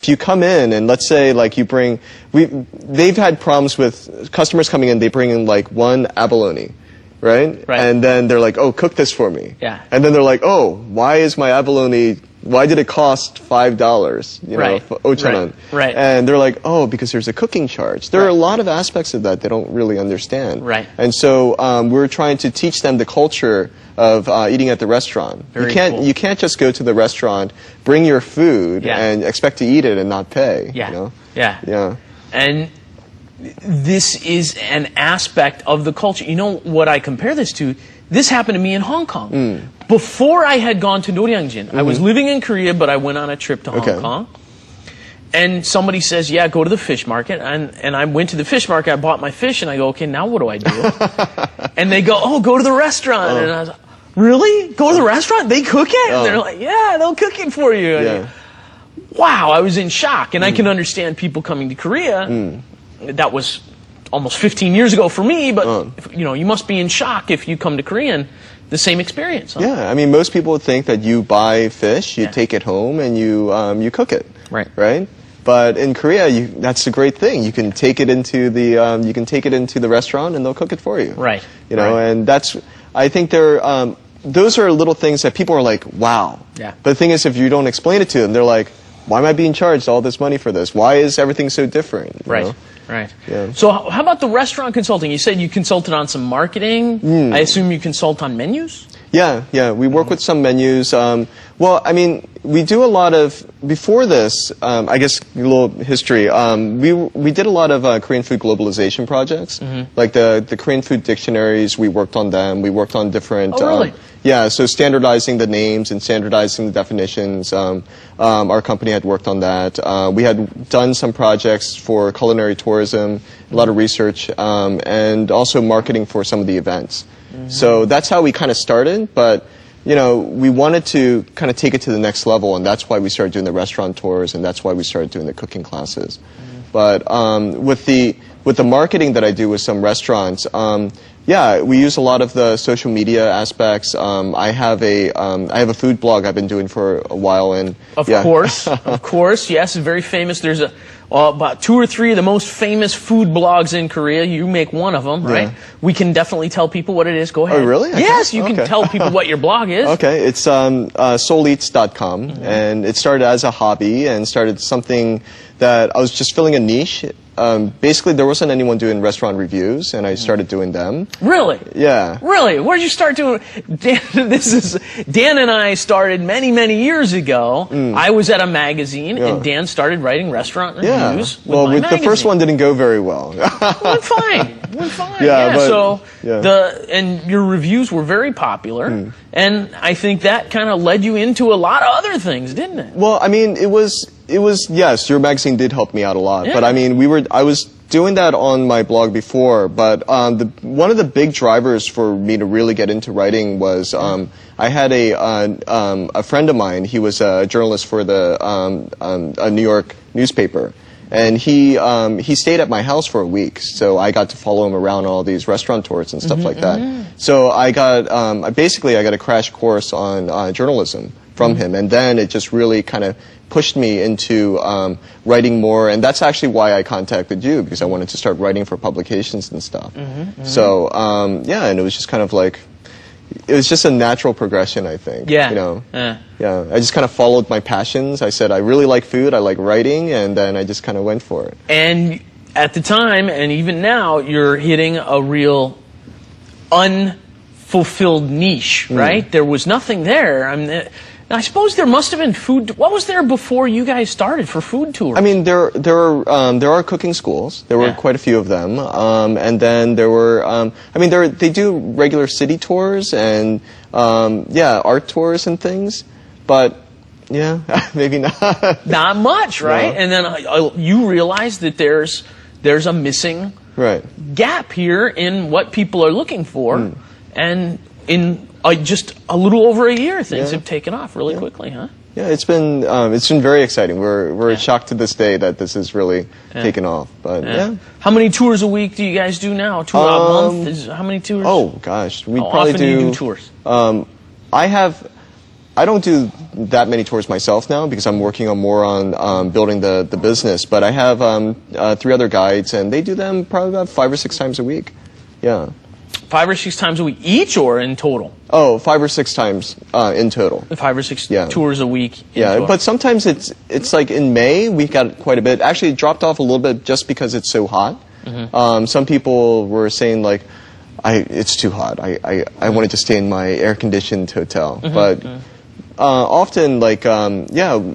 If you come in and let's say like you bring, they've had problems with customers coming in, they bring in like one abalone, right? And then they're like, oh, cook this for me. Yeah. And then they're like, oh, why is my abalone, why did it cost $5? You know, 5,000. Right. And they're like, oh, because there's a cooking charge. There are a lot of aspects of that they don't really understand. Right. And so we're trying to teach them the culture of eating at the restaurant. You can't just go to the restaurant, bring your food, and expect to eat it and not pay. Yeah. You know? Yeah. And this is an aspect of the culture. You know what I compare this to? This happened to me in Hong Kong. Before I had gone to Noryangjin, I was living in Korea, but I went on a trip to Hong Kong. And somebody says, yeah, go to the fish market. And I went to the fish market, I bought my fish, and I go, okay, now what do I do? And they go, oh, go to the restaurant. And I was like, really? Go to the restaurant? They cook it? And they're like, yeah, they'll cook it for you. And wow, I was in shock. And I can understand people coming to Korea. That was almost 15 years ago for me, but you know, you must be in shock if you come to Korea and the same experience. Huh? Yeah, I mean, most people would think that you buy fish, you take it home, and you cook it. Right? But in Korea, that's a great thing. You can take it into the restaurant, and they'll cook it for you. Right. You know, and I think those are little things that people are like, wow. Yeah. But the thing is, if you don't explain it to them, they're like, why am I being charged all this money for this? Why is everything so different? You know? Right. Yeah. So how about the restaurant consulting? You said you consulted on some marketing. I assume you consult on menus? Yeah. We work with some menus. Well, I mean, we do a lot of, before this, I guess a little history, we did a lot of Korean food globalization projects. Like the Korean food dictionaries, we worked on them. We worked on different... Oh, really? Yeah, so standardizing the names and standardizing the definitions. Our company had worked on that. We had done some projects for culinary tourism, a lot of research, and also marketing for some of the events. So that's how we kind of started, but you know, we wanted to kind of take it to the next level, and that's why we started doing the restaurant tours, and that's why we started doing the cooking classes. But with the marketing that I do with some restaurants, yeah, we use a lot of the social media aspects. I have a food blog I've been doing for a while, and of course, yes, very famous. There's about 2 or 3 of the most famous food blogs in Korea. You make one of them, right? We can definitely tell people what it is. Go ahead. Oh, really? Yes, you can tell people what your blog is. Okay, it's souleats.com, and it started as a hobby and started something that I was just filling a niche. Basically, there wasn't anyone doing restaurant reviews, and I started doing them. Really? Yeah. Really? Where did you start doing? Dan and I started many years ago. I was at a magazine, and Dan started writing restaurant reviews. Well, the first one didn't go very well. Went fine. So and your reviews were very popular, and I think that kind of led you into a lot of other things, didn't it? Well, I mean, it was yes, your magazine did help me out a lot, but I mean, I was doing that on my blog before, but one of the big drivers for me to really get into writing was I had a friend of mine. He was a journalist for a New York newspaper, and he stayed at my house for a week, so I got to follow him around all these restaurant tours and stuff like that. So I got basically I got a crash course on journalism from him, and then it just really kind of pushed me into writing more, and that's actually why I contacted you, because I wanted to start writing for publications and stuff. So yeah, and it was just kind of like, it was just a natural progression, I think. Yeah. You know. Yeah. I just kind of followed my passions. I said I really like food, I like writing, and then I just kind of went for it. And at the time, and even now, you're hitting a real unfulfilled niche, right? There was nothing there. I suppose there must have been food. What was there before you guys started for food tours? I mean, there are cooking schools. There were quite a few of them, and then there were. I mean, they do regular city tours and art tours and things, but yeah, maybe not. Not much, right? No. And then you realize that there's a missing gap here in what people are looking for, and in just a little over a year, things have taken off really quickly, huh? Yeah, it's been very exciting. We're shocked to this day that this has really taken off. But how many tours a week do you guys do now? A month? How many tours? Oh gosh, we How probably often do you do tours? I don't do that many tours myself now because I'm working on more on building the business. But I have 3 other guides, and they do them probably about 5 or 6 times a week. Yeah. 5 or 6 times a week, each or in total? Oh, 5 or 6 times in total. 5 or 6 Yeah. tours a week. In Yeah, total. but sometimes it's like in May we got quite a bit. Actually, it dropped off a little bit just because it's so hot. Some people were saying like, it's too hot. I wanted to stay in my air-conditioned hotel. But often, like,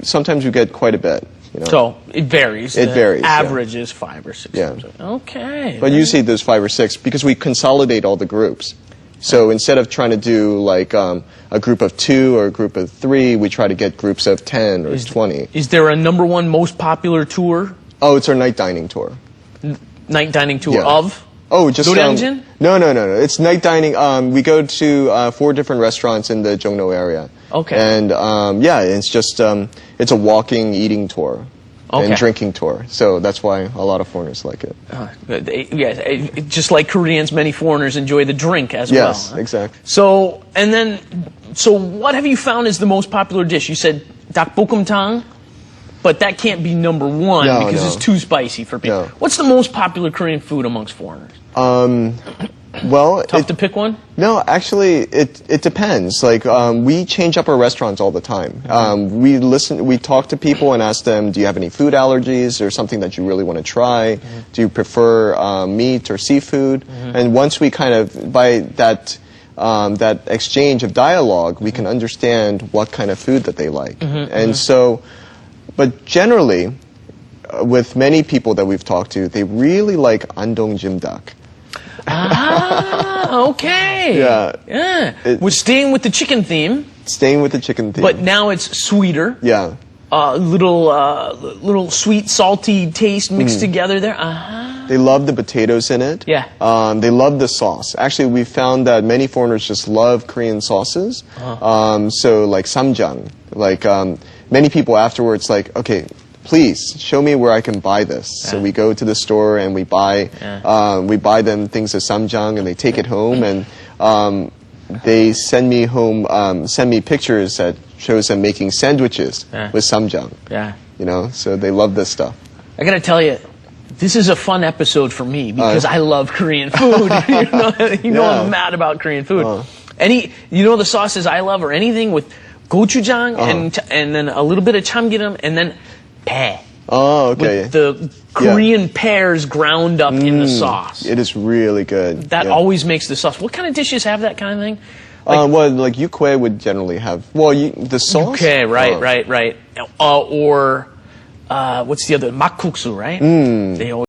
sometimes we get quite a bit. You know? So it varies. It varies, yeah. Average is 5 or 6 Yeah. times a week. Okay. But usually there's 5 or 6 because we consolidate all the groups. So instead of trying to do like a group of 2 or a group of 3, we try to get groups of 10 or 20. Is there a number one most popular tour? Oh, it's our night dining tour. Night dining tour Yeah. of? Oh, just 노량진? No. It's night dining. We go to 4 different restaurants in the Jongno area. Okay. And it's just it's a walking, eating tour. Okay. And drinking tour. So that's why a lot of foreigners like it. Just like Koreans, many foreigners enjoy the drink as well. Yes, exactly. So what have you found is the most popular dish? You said dakbokkeumtang, but that can't be number 1 No, because no. it's too spicy for people. No. What's the most popular Korean food amongst foreigners? Well, Tough to pick one? No, actually, it depends. Like, we change up our restaurants all the time. We talk to people and ask them, do you have any food allergies or something that you really want to try? Do you prefer meat or seafood? And once we kind of, by that exchange of dialogue, we can understand what kind of food that they like. And so, but generally, with many people that we've talked to, they really like andong jimdak. Okay. Yeah. We're staying with the chicken theme, Staying with the chicken theme. but now it's sweeter. Yeah. Little sweet, salty taste mixed together there. They love the potatoes in it. Yeah. They love the sauce. Actually, we found that many foreigners just love Korean sauces. So like samjang, like many people afterwards like, okay, please show me where I can buy this. So we go to the store and we buy them things of samjang and they take it home and they send me pictures that shows them making sandwiches with samjang. Yeah. You know, so they love this stuff. I gotta tell you, this is a fun episode for me because I love Korean food. you know I'm mad about Korean food. The sauces I love are anything with gochujang and then a little bit of chamgiram and then pae. Oh, okay. With the Korean pears ground up in the sauce. It is really good. That always makes the sauce. What kind of dishes have that kind of thing? Like yukwae would generally have. Well, the sauce. Okay, right. Or what's the other? Makguksu, right? They always